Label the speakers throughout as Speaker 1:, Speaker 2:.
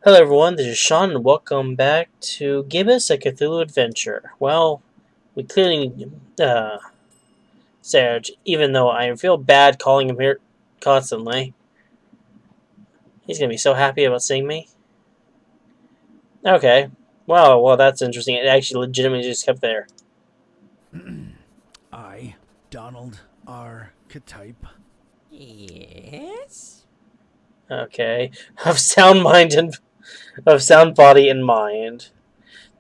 Speaker 1: Hello everyone, this is Sean and welcome back to Gibbous, a Cthulhu adventure. Well, we clearly need Serge, even though I feel bad calling him here constantly. He's gonna be so happy about seeing me. Okay. Well, that's interesting. It actually legitimately just kept there.
Speaker 2: I, Donald R. Ktype.
Speaker 3: Yes?
Speaker 1: Okay. Of sound mind and of sound body and mind.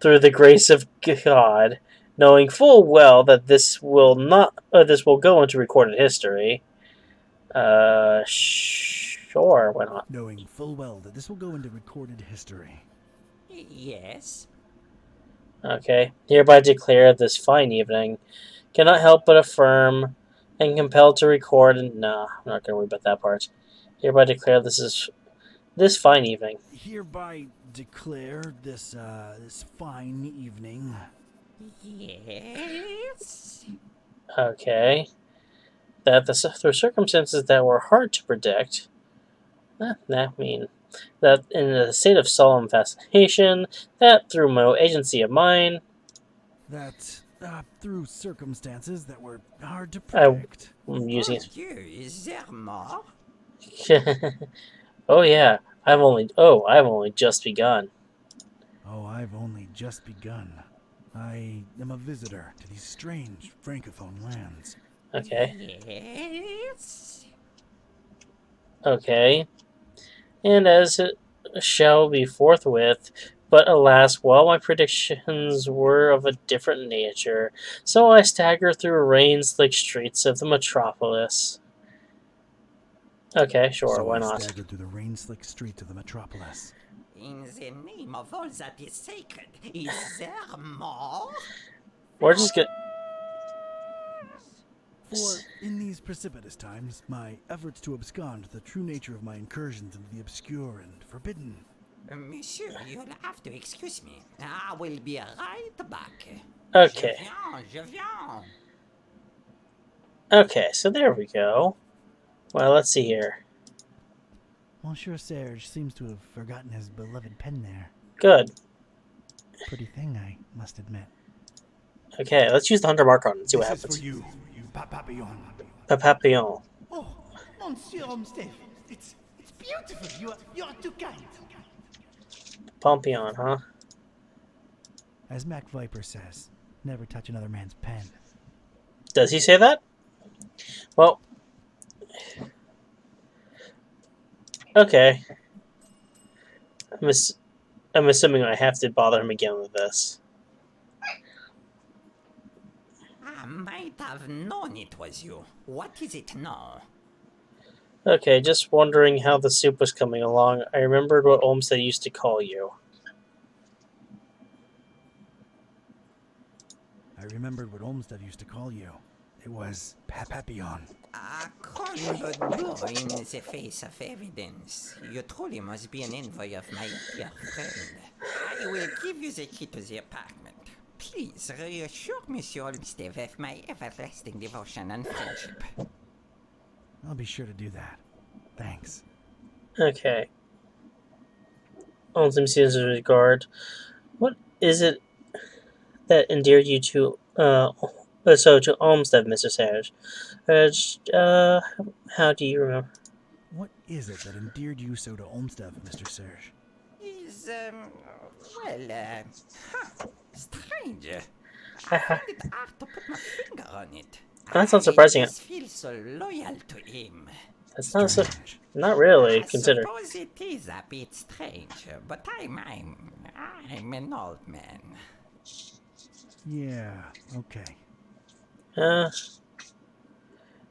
Speaker 1: Through the grace of God, knowing full well that this will go into recorded history. Sure, why not?
Speaker 2: Knowing full well that this will go into recorded history.
Speaker 3: Yes?
Speaker 1: Okay. Hereby declare this fine evening. Cannot help but affirm and compelled to record and I'm not gonna worry about that part. Hereby declare this fine evening.
Speaker 2: Hereby declare this fine evening.
Speaker 3: Yes?
Speaker 1: Okay. That through circumstances that were hard to predict. That mean that in a state of solemn fascination, that through no agency of mine,
Speaker 2: That through circumstances that were hard to
Speaker 1: I'm
Speaker 2: predict.
Speaker 1: using
Speaker 3: Mon Dieu, is there more?
Speaker 1: it. Oh yeah, I've only just begun.
Speaker 2: Oh, I've only just begun. I am a visitor to these strange francophone lands.
Speaker 1: Okay.
Speaker 3: Yes?
Speaker 1: Okay. And as it shall be forthwith, but alas, well, my predictions were of a different nature, so I stagger through rain-slick streets of the metropolis. Okay, sure, why
Speaker 2: I
Speaker 1: not?
Speaker 2: staggered through the rain-slick streets of the metropolis.
Speaker 3: In the name of all that is sacred, is there more?
Speaker 1: We're just gonna.
Speaker 2: For in these precipitous times, my efforts to abscond the true nature of my incursions into the obscure and forbidden.
Speaker 3: Monsieur, you'll have to excuse me. I will be right back.
Speaker 1: Okay.
Speaker 3: Je viens.
Speaker 1: Okay, so there we go. Well, let's see here.
Speaker 2: Monsieur Serge seems to have forgotten his beloved pen there.
Speaker 1: Good.
Speaker 2: Pretty thing, I must admit.
Speaker 1: Okay, let's use the Hunter Mark on and see what
Speaker 2: This
Speaker 1: happens.
Speaker 2: is for you, Papillon.
Speaker 1: Papillon.
Speaker 4: Oh, Monsieur Olmstev, it's beautiful. You're too kind.
Speaker 1: Pompion, huh?
Speaker 2: As Mac Viper says, never touch another man's pen.
Speaker 1: Does he say that? Well, okay. I'm assuming I have to bother him again with this.
Speaker 3: I might have known it was you. What is it now?
Speaker 1: Okay, just wondering how the soup was coming along. I remembered what Olmstead used to call you.
Speaker 2: I remembered what Olmstead used to call you. It was Papillon.
Speaker 3: A cold boy in the face of evidence. You truly must be an envoy of my dear friend. I will give you the key to the apartment. Please reassure Monsieur Olmstev of my everlasting devotion and friendship.
Speaker 2: I'll be sure to do that. Thanks.
Speaker 1: Okay. Olmstead sees his regard. What is it that endeared you to to Olmstead, Mr. Sage? How do you remember?
Speaker 2: What is it that endeared you so to Olmstead, Mr. Serge?
Speaker 3: Is, strange. I find it hard to put my finger on it.
Speaker 1: That's not surprising.
Speaker 3: I just feel so loyal to him.
Speaker 1: That's not
Speaker 2: Strange.
Speaker 1: not really
Speaker 3: I
Speaker 1: considered.
Speaker 3: suppose it is a bit strange, but I'm an old man.
Speaker 2: Yeah, okay.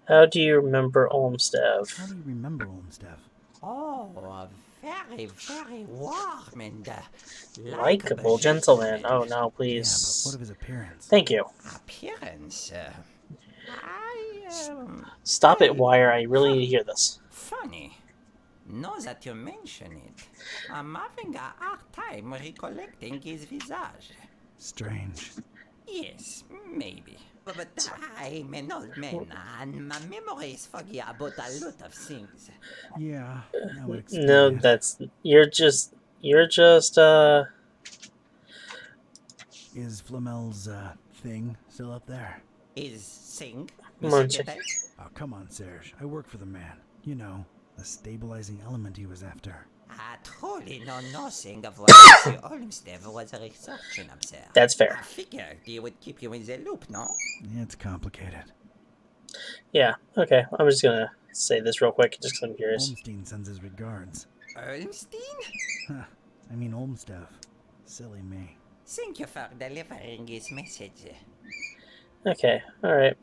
Speaker 1: How do you remember Olmstead?
Speaker 2: How do you remember Olmstead?
Speaker 3: Oh, very, very warm and
Speaker 1: Likeable gentleman. Oh no,
Speaker 2: Yeah, but
Speaker 1: please.
Speaker 2: what of his appearance?
Speaker 1: Thank you.
Speaker 3: Appearance.
Speaker 1: Stop it, Wire. I really need to hear this.
Speaker 3: Funny. Now that you mention it, I'm having a hard time recollecting his visage.
Speaker 2: Strange.
Speaker 3: Yes, maybe. But I'm an old man, and my memory is foggy about a lot of things.
Speaker 2: Yeah, I would expect
Speaker 1: No,
Speaker 2: that.
Speaker 1: You're just,
Speaker 2: Is Flamel's, thing still up there?
Speaker 3: Is Sing,
Speaker 1: Come on,
Speaker 3: Monsieur
Speaker 1: check.
Speaker 3: Gibbous?
Speaker 2: Oh, come on, Serge. I work for the man. You know, the stabilizing element he was after.
Speaker 3: I truly know nothing of what Monsieur Olmstev was researching up there.
Speaker 1: That's fair.
Speaker 3: I figured he would keep you in the loop, no?
Speaker 2: It's complicated.
Speaker 1: Yeah, okay. I'm just gonna say this real quick, just 'cause I'm curious.
Speaker 2: Olmstein sends his regards.
Speaker 3: Olmstein?
Speaker 2: Huh. I mean Olmstev. Silly me.
Speaker 3: Thank you for delivering his message.
Speaker 1: Okay, alright.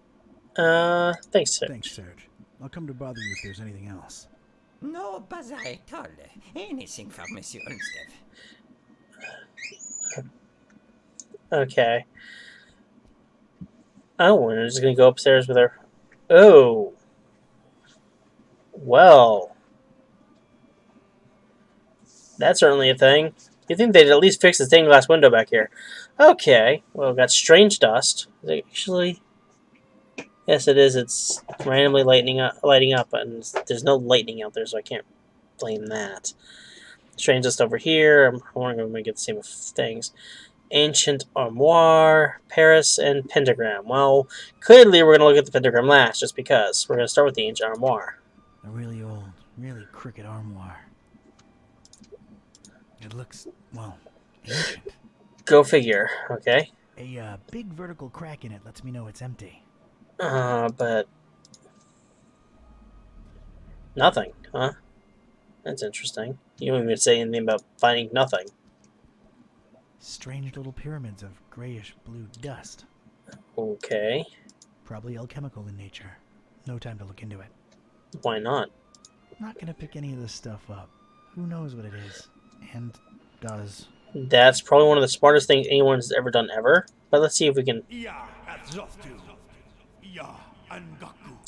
Speaker 1: Thanks, sir.
Speaker 2: Thanks, Serge. I'll come to bother you if there's anything else.
Speaker 3: No bother at all. Anything for Monsieur Olmstev.
Speaker 1: Okay. Oh, we're just gonna go upstairs with her. Oh. Well. That's certainly a thing. You think they'd at least fix the stained glass window back here? Okay. Well, we've got strange dust. Is it actually? Yes, it is. It's randomly lighting up, and there's no lightning out there, so I can't blame that. Strange dust over here. I'm wondering if we get the same things. Ancient armoire, Paris, and pentagram. Well, clearly we're going to look at the pentagram last, just because. We're going to start with the ancient armoire.
Speaker 2: A really old, really crooked armoire. It looks, well, ancient.
Speaker 1: Go figure, okay?
Speaker 2: A big vertical crack in it lets me know it's empty.
Speaker 1: But... nothing, huh? That's interesting. You don't even say anything about finding nothing.
Speaker 2: Strange little pyramids of grayish blue dust.
Speaker 1: Okay.
Speaker 2: Probably alchemical in nature. No time to look into it.
Speaker 1: Why not?
Speaker 2: Not gonna pick any of this stuff up. Who knows what it is? And does.
Speaker 1: That's probably one of the smartest things anyone's ever done ever. But let's see if we can...
Speaker 4: Ya Azoftu. Ya Angaku.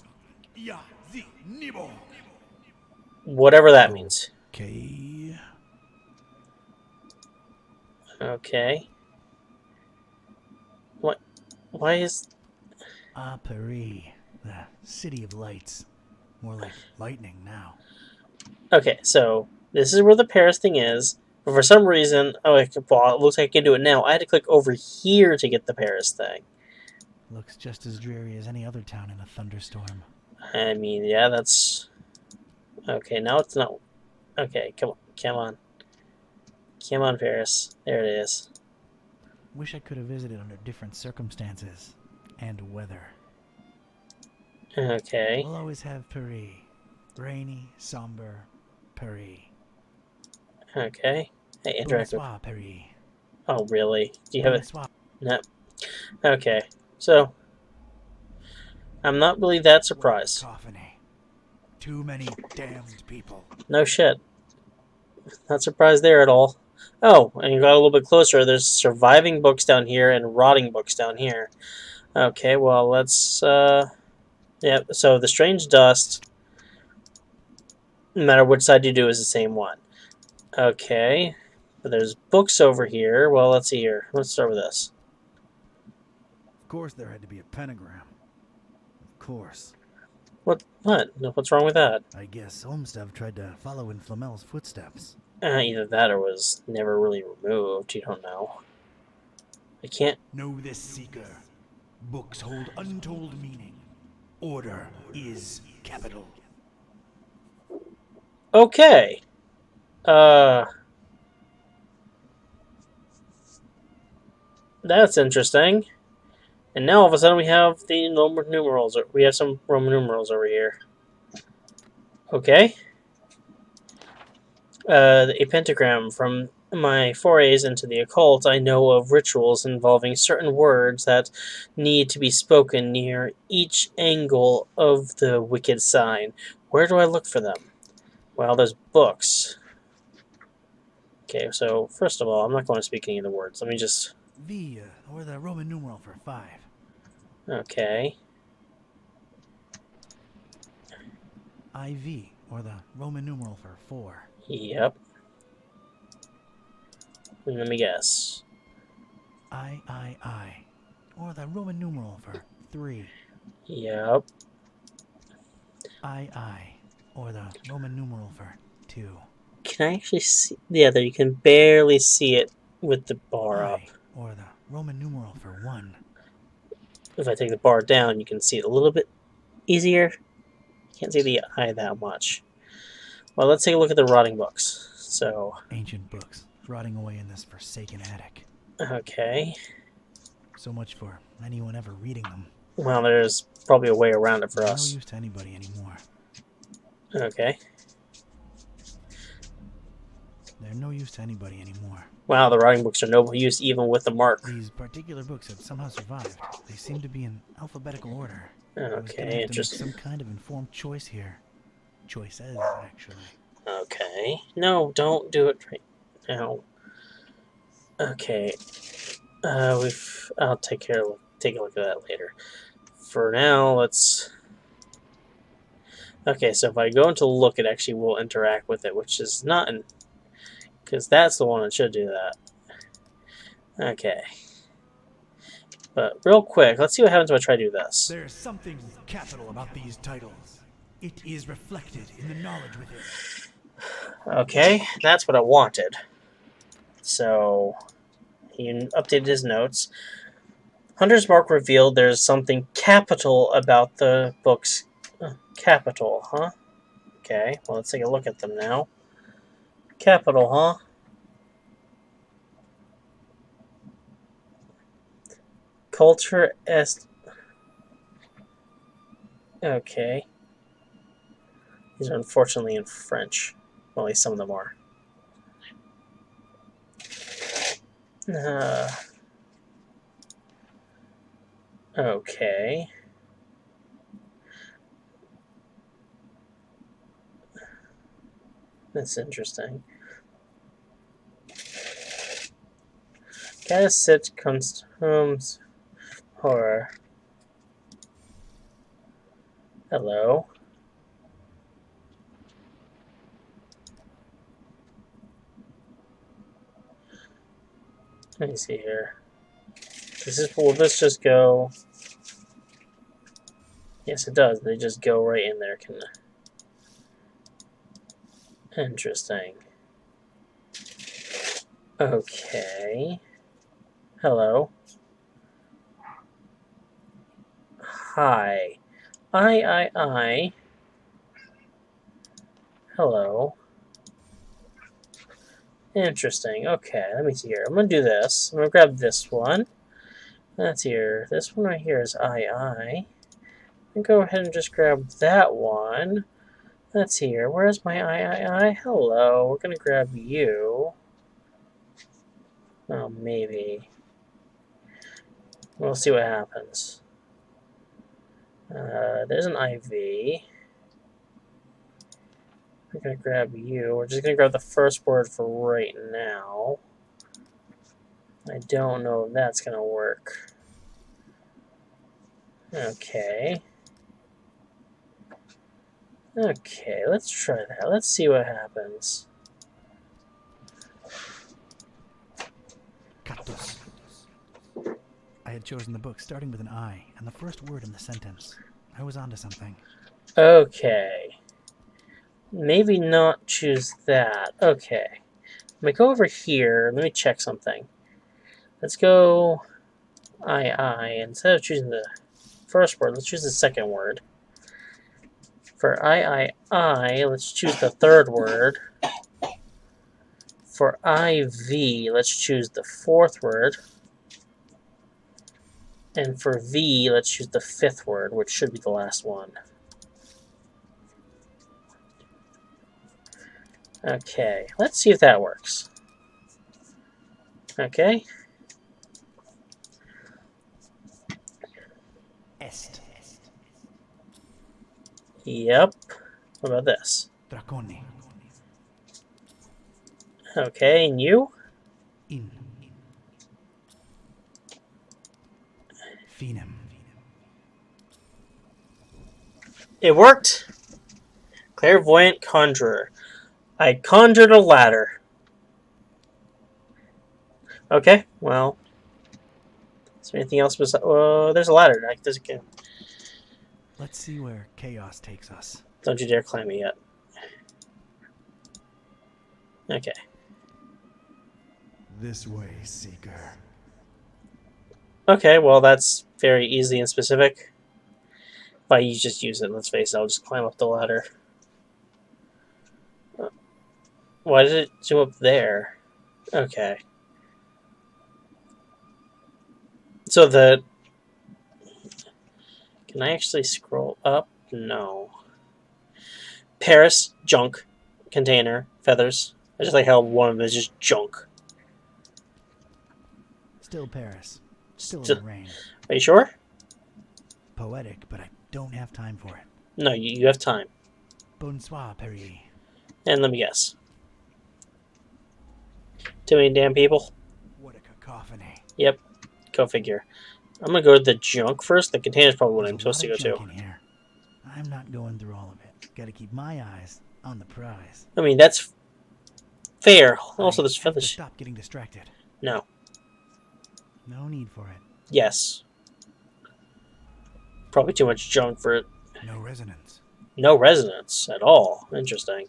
Speaker 4: Ya Zi Nibo.
Speaker 1: whatever that means.
Speaker 2: Okay.
Speaker 1: Okay. What? Why is...
Speaker 2: Paris, the city of lights. More like lightning now.
Speaker 1: Okay, so this is where the Paris thing is. But for some reason, well, it looks like I can do it now. I had to click over here to get the Paris thing.
Speaker 2: Looks just as dreary as any other town in a thunderstorm.
Speaker 1: I mean, yeah, that's... Okay, now it's not... Okay, come on, come on. Come on, Paris. There it is.
Speaker 2: Wish I could have visited under different circumstances and weather.
Speaker 1: Okay.
Speaker 2: We'll always have Paris. Rainy, somber Paris.
Speaker 1: Okay. Hey, interactive.
Speaker 2: Bonsoir, Paris.
Speaker 1: Oh, really? Do you have it?
Speaker 2: Bonsoir.
Speaker 1: No. Okay. So, I'm not really that surprised.
Speaker 2: Cacophony. Too many damned people.
Speaker 1: No shit. Not surprised there at all. Oh, and you got a little bit closer. There's surviving books down here and rotting books down here. Okay, well, let's, yeah, so the strange dust, no matter which side you do, is the same one. Okay, but there's books over here. Well, let's see here. Let's start with this.
Speaker 2: Of course there had to be a pentagram. Of course.
Speaker 1: What? What's wrong with that?
Speaker 2: I guess Olmstev tried to follow in Flamel's footsteps.
Speaker 1: Either that or was never really removed. You don't know. I can't...
Speaker 4: Know this, seeker. Books hold untold meaning. Order is capital.
Speaker 1: Okay. That's interesting. And now all of a sudden we have the Roman numerals. We have some Roman numerals over here. Okay. A pentagram. From my forays into the occult, I know of rituals involving certain words that need to be spoken near each angle of the wicked sign. Where do I look for them? Well, there's books. Okay, so first of all, I'm not going to speak any of the words. Let me just...
Speaker 2: V, or the Roman numeral for 5.
Speaker 1: Okay.
Speaker 2: IV, or the Roman numeral for 4.
Speaker 1: Yep. Let me guess.
Speaker 2: III, or the Roman numeral for 3.
Speaker 1: Yep.
Speaker 2: II, or the Roman numeral for 2.
Speaker 1: can I actually see? Yeah, there you can barely see it with the bar up.
Speaker 2: I, or the Roman numeral for 1.
Speaker 1: If I take the bar down, you can see it a little bit easier. Can't see the I that much. Well, let's take a look at the rotting books. So,
Speaker 2: Ancient books rotting away in this forsaken attic.
Speaker 1: okay.
Speaker 2: So much for anyone ever reading them.
Speaker 1: Well, there's probably a way around it for
Speaker 2: They're
Speaker 1: us.
Speaker 2: no use to anybody anymore.
Speaker 1: Okay.
Speaker 2: They're no use to anybody anymore.
Speaker 1: Wow, the rotting books are no use even with the mark.
Speaker 2: These particular books have somehow survived. They seem to be in alphabetical order. I was gonna
Speaker 1: Okay,
Speaker 2: have to make
Speaker 1: interesting.
Speaker 2: some kind of informed choice here. Choices, actually.
Speaker 1: Okay. No, don't do it right now. Okay. I'll take a look at that later. For now, let's. Okay, so if I go into look, it actually will interact with it, which is not because that's the one that should do that. Okay. But real quick, let's see what happens if I try to do this.
Speaker 4: There's something capital about these titles. It is reflected in the knowledge within.
Speaker 1: Okay, that's what I wanted. So, he updated his notes. Hunter's Mark revealed there's something capital about the books. Capital, huh? Okay, well, let's take a look at them now. Capital, huh? Culture est. Okay. These are unfortunately in French. Well, at least some of them are. Okay. That's interesting. Gotta sit customs horror. Hello. Let me see here. Will this just go? Yes, it does. They just go right in there, can they? Interesting. Okay. Hello. Hi. I. Hello. Interesting. Okay, let me see here. I'm gonna do this. I'm gonna grab this one. That's here. This one right here is I. And go ahead and just grab that one. That's here. Where's my I? Hello. We're gonna grab you. Oh, maybe. We'll see what happens. There's an IV. We're gonna grab you. We're just gonna grab the first word for right now. I don't know if that's gonna work. Okay. Okay, let's try that. Let's see what happens.
Speaker 2: Cactus. I had chosen the book starting with an I, and the first word in the sentence. I was onto something.
Speaker 1: Okay. Maybe not choose that. Okay. Let me go over here. Let me check something. Let's go I. Instead of choosing the first word, let's choose the second word. For I, let's choose the third word. For IV, let's choose the fourth word. And for V, let's choose the fifth word, which should be the last one. Okay, let's see if that works. Okay.
Speaker 2: Est.
Speaker 1: Yep. What about this?
Speaker 2: Draconi.
Speaker 1: Okay, and you?
Speaker 2: In. Finem.
Speaker 1: It worked! Clairvoyant conjurer. I conjured a ladder. Okay, well. Is there anything else besides... there's a ladder.
Speaker 2: Let's see where chaos takes us.
Speaker 1: Don't you dare climb it yet. Okay.
Speaker 2: This way, Seeker.
Speaker 1: Okay, well, that's very easy and specific. If I just use it, let's face it, I'll just climb up the ladder. Why did it do up there? Okay. So can I actually scroll up? No. Paris, junk, container, feathers. I just like how one of them is just junk.
Speaker 2: Still Paris. Still in
Speaker 1: Still-
Speaker 2: the rain.
Speaker 1: Are you sure?
Speaker 2: Poetic, but I don't have time for it.
Speaker 1: No, you have time.
Speaker 2: Bonsoir, Paris.
Speaker 1: And let me guess. Too many damn people?
Speaker 2: What a cacophony.
Speaker 1: Yep. Go figure. I'm gonna go to the junk first. The container's probably what
Speaker 2: There's
Speaker 1: I'm
Speaker 2: a
Speaker 1: supposed to
Speaker 2: lot
Speaker 1: go
Speaker 2: of
Speaker 1: to.
Speaker 2: junk in here. I'm not going through all of it. Gotta keep my eyes on the prize.
Speaker 1: I mean, that's fair. Also,
Speaker 2: I
Speaker 1: there's
Speaker 2: have to
Speaker 1: feathers.
Speaker 2: stop getting distracted.
Speaker 1: No.
Speaker 2: No need for it.
Speaker 1: Yes. Probably too much junk for it.
Speaker 2: No resonance.
Speaker 1: No resonance at all. Interesting.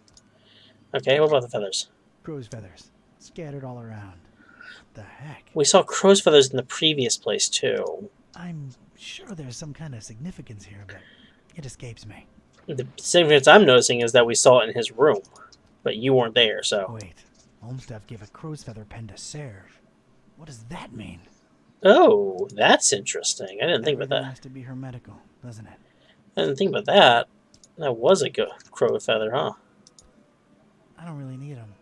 Speaker 1: Okay, what about the feathers?
Speaker 2: Crow's feathers. Scattered all around. What the heck?
Speaker 1: We saw crow's feathers in the previous place, too.
Speaker 2: I'm sure there's some kind of significance here, but it escapes me.
Speaker 1: The significance I'm noticing is that we saw it in his room, but you weren't there, so...
Speaker 2: Wait. Olmstev gave a crow's feather pen to Serge. What does that mean?
Speaker 1: Oh, that's interesting. I didn't think about
Speaker 2: Everything
Speaker 1: that.
Speaker 2: has to be hermetical, doesn't it?
Speaker 1: I didn't think about that. That was a good crow feather, huh?
Speaker 2: I don't really need them.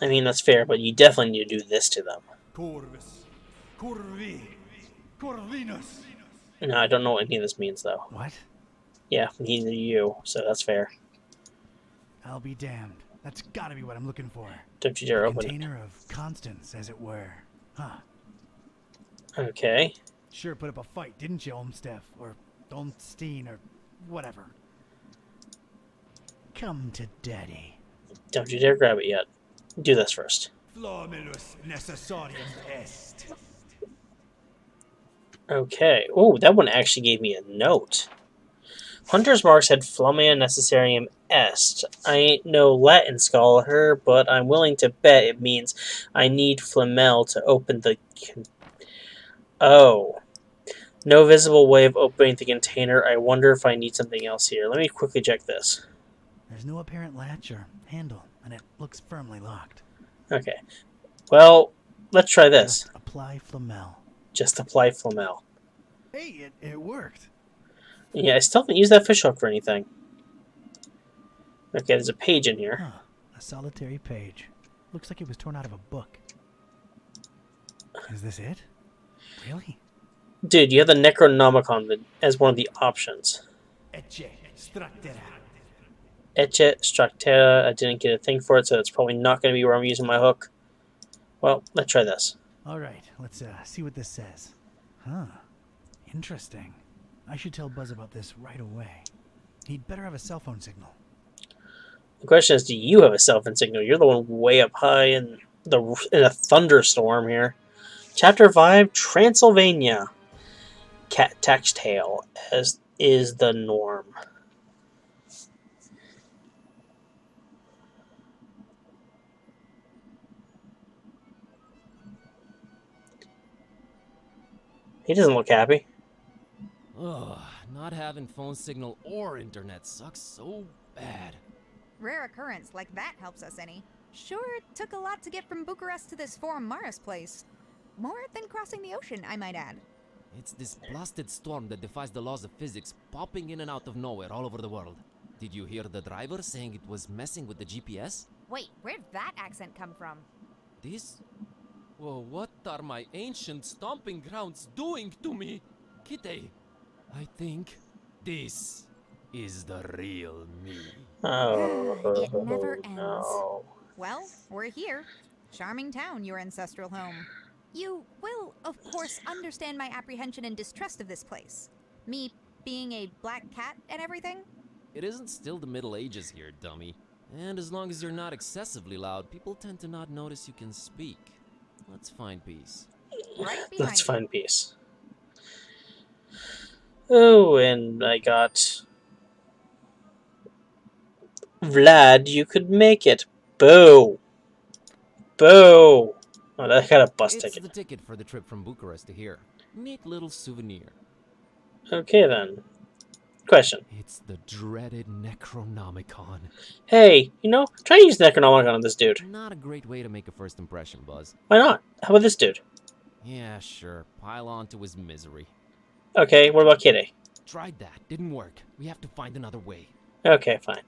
Speaker 1: I mean, that's fair, but you definitely need to do this to them.
Speaker 4: Corvus. Corvi. Corvinus.
Speaker 1: No, I don't know what any of this means, though.
Speaker 2: What?
Speaker 1: Yeah, neither do you, so that's fair.
Speaker 2: I'll be damned. That's gotta be what I'm looking for.
Speaker 1: Don't you dare
Speaker 2: A
Speaker 1: open it.
Speaker 2: container of constants, as it were. Huh.
Speaker 1: Okay.
Speaker 2: Sure put up a fight, didn't you, Olmstev? Or Olmstein, or whatever. Come to daddy.
Speaker 1: Don't you dare grab it yet. Do this first.
Speaker 4: Flomulus necessarium est.
Speaker 1: Okay. Oh, that one actually gave me a note. Hunter's Marks had Flammea Necessarium Est. I ain't no Latin scholar, but I'm willing to bet it means I need Flamel to open the... Oh. No visible way of opening the container. I wonder if I need something else here. Let me quickly check this.
Speaker 2: There's no apparent latch or handle, and it looks firmly locked.
Speaker 1: Okay. Well, let's try this.
Speaker 2: Just apply Flamel.
Speaker 1: Just apply Flamel.
Speaker 2: Hey, it worked.
Speaker 1: Yeah, I still haven't used that fishhook for anything. Okay, there's a page in here.
Speaker 2: Huh. A solitary page. Looks like it was torn out of a book. Is this it? Really?
Speaker 1: Dude, you have the Necronomicon as one of the options.
Speaker 4: Ecce structera.
Speaker 1: Ecce Structera. I didn't get a thing for it, so it's probably not going to be where I'm using my hook. Well, let's try this.
Speaker 2: Alright, let's see what this says. Huh. Interesting. I should tell Buzz about this right away. He'd better have a cell phone signal.
Speaker 1: The question is, do you have a cell phone signal? You're the one way up high in a thunderstorm here. Chapter 5, Transylvania. Cat tax tale, as is the norm. He doesn't look happy.
Speaker 5: Ugh, not having phone signal or internet sucks so bad.
Speaker 6: Rare occurrence like that helps us any. Sure, it took a lot to get from Bucharest to this Forum Maris place. More than crossing the ocean, I might add.
Speaker 5: It's this blasted storm that defies the laws of physics, popping in and out of nowhere all over the world. Did you hear the driver saying it was messing with the GPS?
Speaker 6: Wait, where'd that accent come from?
Speaker 5: This? Well, what are my ancient stomping grounds doing to me? Kitty, I think this is the real me.
Speaker 1: Oh,
Speaker 6: It never ends.
Speaker 1: no.
Speaker 6: Well, we're here. Charming town, your ancestral home. You will, of course, understand my apprehension and distrust of this place. Me being a black cat and everything.
Speaker 5: It isn't still the Middle Ages here, dummy. And as long as you're not excessively loud, people tend to not notice you can speak. Let's find peace.
Speaker 6: Right behind
Speaker 1: Let's
Speaker 6: you.
Speaker 1: find peace. Oh, and I got... Vlad, you could make it. Boo! Boo! Oh, that got a bus
Speaker 5: It's
Speaker 1: ticket.
Speaker 5: the ticket for the trip from Bucharest to here. Neat little souvenir.
Speaker 1: Okay then. Question.
Speaker 5: It's the dreaded Necronomicon.
Speaker 1: Hey, try to use Necronomicon on this dude.
Speaker 5: Not a great way to make a first impression, Buzz.
Speaker 1: Why not? How about this dude?
Speaker 5: Yeah, sure. Pile on to his misery.
Speaker 1: Okay, what about Kitty?
Speaker 5: Tried that. Didn't work. We have to find another way.
Speaker 1: Okay, fine.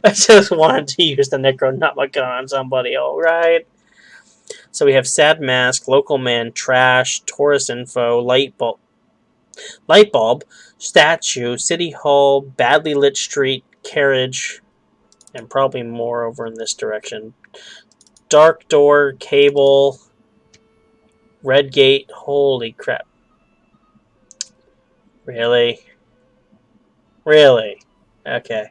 Speaker 1: I just wanted to use the Necronomicon on somebody, alright? So we have Sad Mask, Local Man, Trash, Taurus Info, Light Bulb, Statue, City Hall, Badly Lit Street, Carriage, and probably more over in this direction. Dark Door, Cable, Red Gate, holy crap. Really? Really? Okay.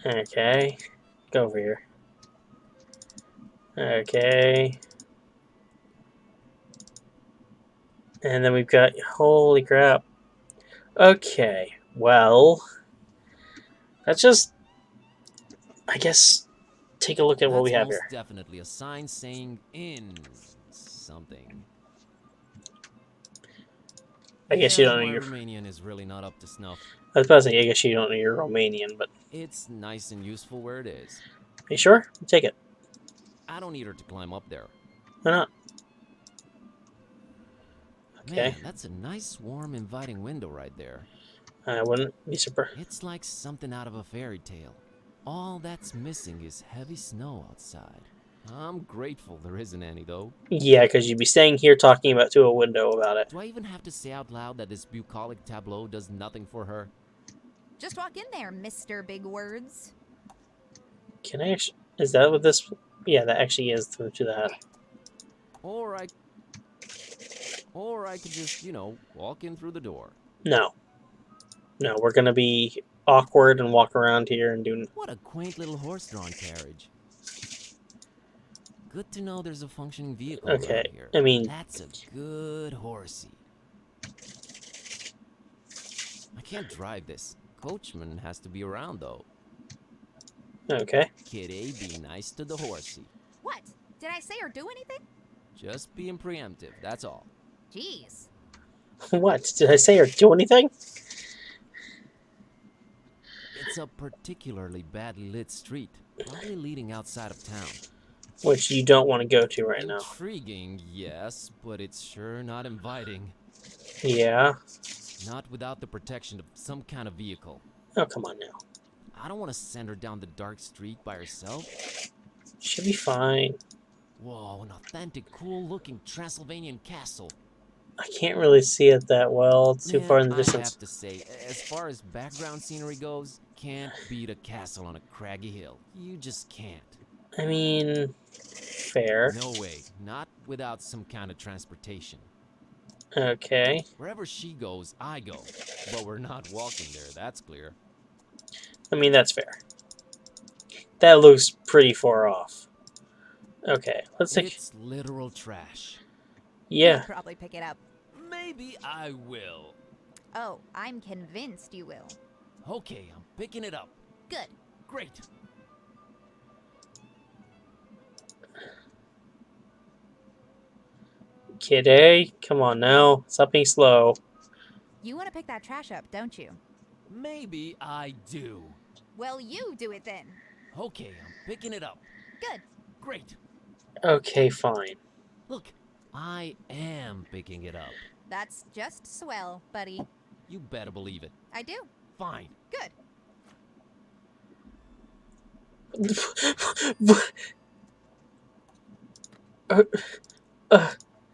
Speaker 1: Okay. Go over here. Okay. And then we've got, holy crap. Okay, well, let's just, I guess, take a look at what we have
Speaker 5: That's
Speaker 1: here.
Speaker 5: most definitely a sign saying in something.
Speaker 1: I guess you don't know
Speaker 5: my
Speaker 1: your,
Speaker 5: Romanian is really not up to snuff.
Speaker 1: I was about to say, I guess you don't know your Romanian, but
Speaker 5: It's nice and useful where it is.
Speaker 1: are you sure? Take it.
Speaker 5: I don't need her to climb up there.
Speaker 1: Why not? Okay.
Speaker 5: Man, that's a nice, warm, inviting window right there.
Speaker 1: I wouldn't be surprised.
Speaker 5: It's like something out of a fairy tale. All that's missing is heavy snow outside. I'm grateful there isn't any, though.
Speaker 1: Yeah, because you'd be staying here talking about to a window about it.
Speaker 5: Do I even have to say out loud that this bucolic tableau does nothing for her?
Speaker 6: Just walk in there, Mr. Big Words.
Speaker 1: Can I actually, is that what this, yeah, that actually is through to that.
Speaker 5: Or I could just, walk in through the door.
Speaker 1: No. No, we're going to be awkward and walk around here and do...
Speaker 5: What a quaint little horse-drawn carriage. Good to know there's a functioning vehicle
Speaker 1: Okay,
Speaker 5: around here.
Speaker 1: I mean...
Speaker 5: That's a good horsey. I can't drive this. Coachman has to be around, though.
Speaker 1: Okay.
Speaker 5: Kitty, be nice to the horsey.
Speaker 6: What? Did I say or do anything?
Speaker 5: Just being preemptive, that's all.
Speaker 6: Jeez.
Speaker 1: What? Did I say or do anything?
Speaker 5: It's a particularly badly lit street, probably leading outside of town.
Speaker 1: Which you don't want to go to right now.
Speaker 5: Intriguing, yes, but it's sure not inviting.
Speaker 1: Yeah.
Speaker 5: Not without the protection of some kind of vehicle.
Speaker 1: Oh, come on now.
Speaker 5: I don't want to send her down the dark street by herself.
Speaker 1: She'll be fine.
Speaker 5: Whoa, an authentic, cool-looking Transylvanian castle.
Speaker 1: I can't really see it that well. It's too
Speaker 5: Man,
Speaker 1: far in the
Speaker 5: I
Speaker 1: distance.
Speaker 5: have to say, as far as background scenery goes, can't beat a castle on a craggy hill. You just can't.
Speaker 1: I mean, fair.
Speaker 5: No way. Not without some kind of transportation.
Speaker 1: Okay.
Speaker 5: Wherever she goes, I go. But we're not walking there, that's clear.
Speaker 1: I mean, that's fair. That looks pretty far off. Okay, let's take...
Speaker 5: It's literal trash.
Speaker 1: Yeah.
Speaker 6: You'll probably pick it up.
Speaker 5: Maybe I will.
Speaker 6: Oh, I'm convinced you will.
Speaker 5: Okay, I'm picking it up.
Speaker 6: Good.
Speaker 5: Great.
Speaker 1: Kitty, come on now. Stop being slow.
Speaker 6: You want to pick that trash up, don't you?
Speaker 5: Maybe I do.
Speaker 6: Well, you do it then.
Speaker 5: Okay, I'm picking it up.
Speaker 6: Good.
Speaker 5: Great.
Speaker 1: Okay, fine.
Speaker 5: Look, I am picking it up.
Speaker 6: That's just swell, buddy.
Speaker 5: You better believe it.
Speaker 6: I do.
Speaker 5: Fine.
Speaker 6: Good.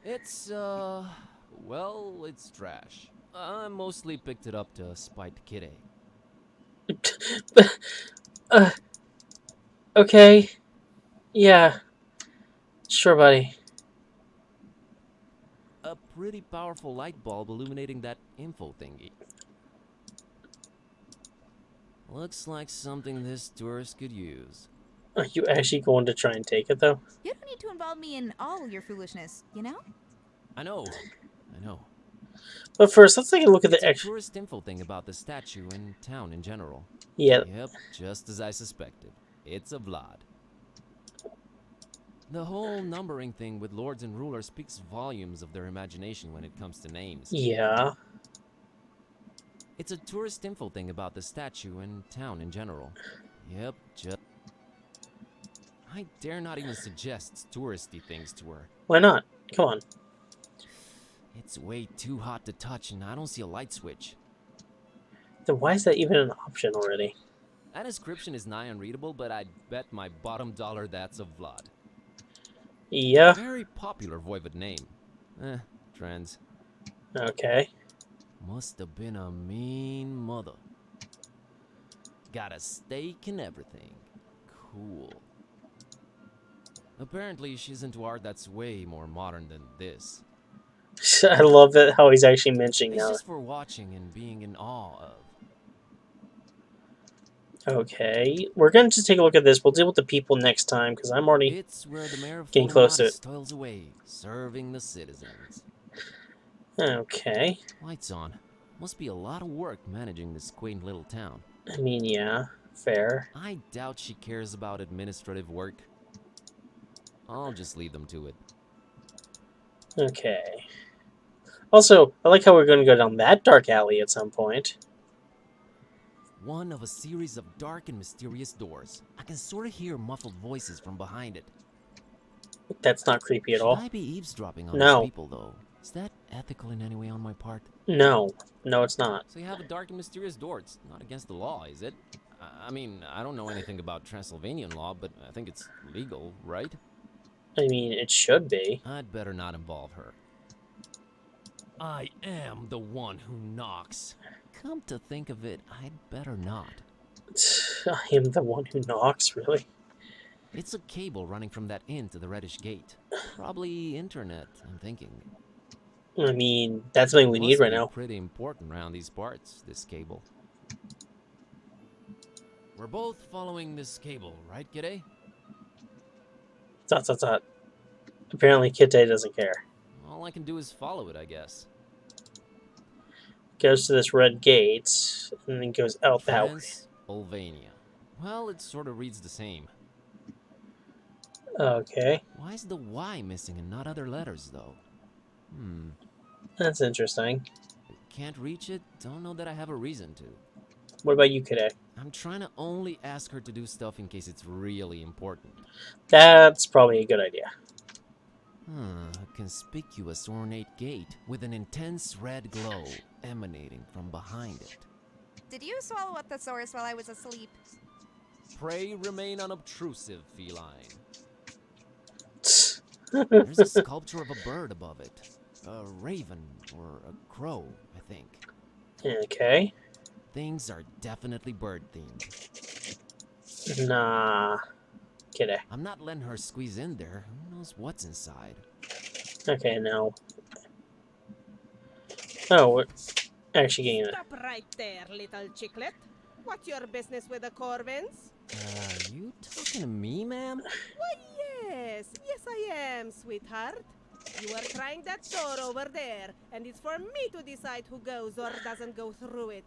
Speaker 5: It's, well, it's trash. I mostly picked it up to spite Kitty.
Speaker 1: Okay. Yeah. Sure, buddy.
Speaker 5: A pretty powerful light bulb illuminating that info thingy. Looks like something this tourist could use.
Speaker 1: Are you actually going to try and take it, though?
Speaker 6: You don't need to involve me in all your foolishness, you know?
Speaker 5: I know.
Speaker 1: But first, let's take a look at
Speaker 5: It's
Speaker 1: the
Speaker 5: a
Speaker 1: extra...
Speaker 5: tourist info thing about the statue and town in general.
Speaker 1: Yeah.
Speaker 5: Yep, just as I suspected. It's a Vlad. The whole numbering thing with lords and rulers speaks volumes of their imagination when it comes to names.
Speaker 1: Yeah.
Speaker 5: It's a tourist info thing about the statue and town in general. Yep, just... I dare not even suggest touristy things to her.
Speaker 1: Why not? Come on.
Speaker 5: It's way too hot to touch and I don't see a light switch.
Speaker 1: Then why is that even an option already?
Speaker 5: That description is nigh unreadable, but I'd bet my bottom dollar that's a Vlad.
Speaker 1: Yeah.
Speaker 5: Very popular voivod name. Trends.
Speaker 1: Okay.
Speaker 5: Must have been a mean mother. Got a steak and everything. Cool. Apparently she's into art that's way more modern than this.
Speaker 1: I love it how he's actually mentioning
Speaker 5: It's
Speaker 1: now.
Speaker 5: just for watching and being in awe of.
Speaker 1: Okay, we're going to take a look at this. We'll deal with the people next time, because I'm already...
Speaker 5: It's where the mayor of
Speaker 1: getting close to it.
Speaker 5: toils away, serving the citizens.
Speaker 1: Okay.
Speaker 5: Lights on. Must be a lot of work managing this quaint little town.
Speaker 1: I mean, yeah, fair.
Speaker 5: I doubt she cares about administrative work. I'll just leave them to it.
Speaker 1: Okay. Also, I like how we're going to go down that dark alley at some point.
Speaker 5: One of a series of dark and mysterious doors. I can sort of hear muffled voices from behind it.
Speaker 1: That's not creepy at all.
Speaker 5: Should I be eavesdropping on
Speaker 1: No.
Speaker 5: these people, though? Is that ethical in any way on my part?
Speaker 1: No. No, it's not.
Speaker 5: So you have a dark and mysterious door. It's not against the law, is it? I mean, I don't know anything about Transylvanian law, but I think it's legal, right?
Speaker 1: I mean, it should be.
Speaker 5: I'd better not involve her. I am the one who knocks. Come to think of it, I'd better not.
Speaker 1: I am the one who knocks, really?
Speaker 5: It's a cable running from that inn to the reddish gate. Probably internet, I'm thinking.
Speaker 1: I mean, that's something we need right now.
Speaker 5: Pretty important around these parts, this cable. We're both following this cable, right, G'day?
Speaker 1: Dot, dot, dot. Apparently, Kitty doesn't care.
Speaker 5: All I can do is follow it, I guess.
Speaker 1: Goes to this red gate, and then goes out that way.
Speaker 5: Transylvania. Well, it sort of reads the same.
Speaker 1: Okay.
Speaker 5: Why is the Y missing and not other letters, though?
Speaker 1: That's interesting.
Speaker 5: Can't reach it? Don't know that I have a reason to.
Speaker 1: What about you, Kitty?
Speaker 5: I'm trying to only ask her to do stuff in case it's really important.
Speaker 1: That's probably a good idea.
Speaker 5: A conspicuous ornate gate with an intense red glow emanating from behind it.
Speaker 6: Did you swallow a thesaurus while I was asleep?
Speaker 5: Pray remain unobtrusive, feline. There's a sculpture of a bird above it. A raven or a crow, I think.
Speaker 1: Okay.
Speaker 5: Things are definitely bird-themed.
Speaker 1: Nah. Kitty.
Speaker 5: I'm not letting her squeeze in there. Who knows what's inside?
Speaker 1: Okay, no. Oh, we're actually getting it.
Speaker 7: Stop right there, little chicklet. What's your business with the Corvins?
Speaker 5: You talking to me, ma'am?
Speaker 7: Why, yes. Yes, I am, sweetheart. You are trying that door over there, and it's for me to decide who goes or doesn't go through it.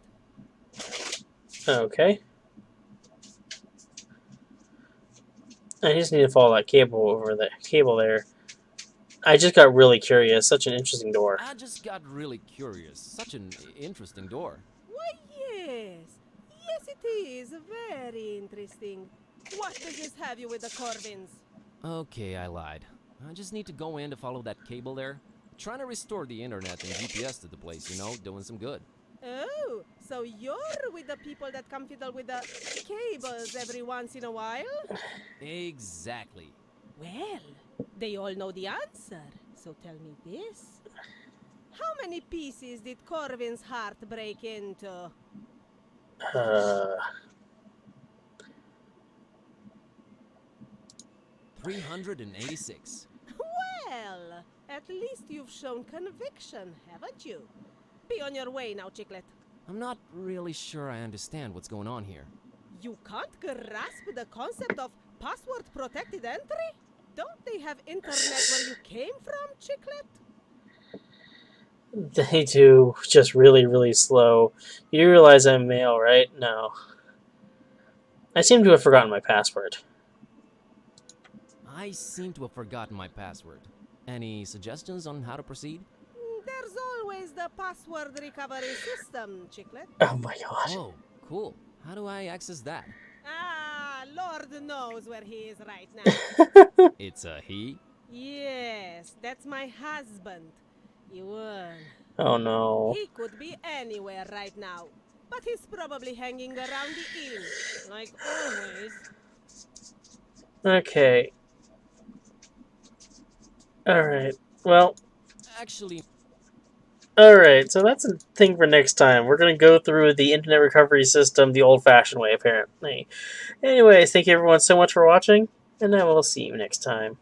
Speaker 1: Okay. I just need to follow that cable over the cable there. I just got really curious. Such an interesting door.
Speaker 5: I just got really curious. Such an interesting door.
Speaker 7: Why, yes. Yes, it is. Very interesting. What business have you with the Corvins?
Speaker 5: Okay, I lied. I just need to go in to follow that cable there. Trying to restore the internet and GPS to the place, you know, doing some good.
Speaker 7: Oh, so you're with the people that come fiddle with the cables every once in a while?
Speaker 5: Exactly.
Speaker 7: Well, they all know the answer, so tell me this. How many pieces did Corvin's heart break into?
Speaker 5: 386.
Speaker 7: Well, at least you've shown conviction, haven't you? Be on your way now, Chicklet.
Speaker 5: I'm not really sure I understand what's going on here.
Speaker 7: You can't grasp the concept of password-protected entry? Don't they have internet where you came from, Chicklet?
Speaker 1: They do, just really, really slow. You realize I'm male, right? No. I seem to have forgotten my password.
Speaker 5: I seem to have forgotten my password. Any suggestions on how to proceed?
Speaker 7: There's always the password recovery system, Chicklet.
Speaker 1: Oh my god.
Speaker 5: Oh, cool. How do I access that?
Speaker 7: Ah, Lord knows where he is right now.
Speaker 5: It's a he?
Speaker 7: Yes, that's my husband. Ewan.
Speaker 1: Oh no.
Speaker 7: He could be anywhere right now, but he's probably hanging around the inn, like always.
Speaker 1: Okay. Alright. Well,
Speaker 5: Actually,
Speaker 1: alright. So that's a thing for next time. We're going to go through the internet recovery system the old-fashioned way, apparently. Anyways, thank you everyone so much for watching, and I will see you next time.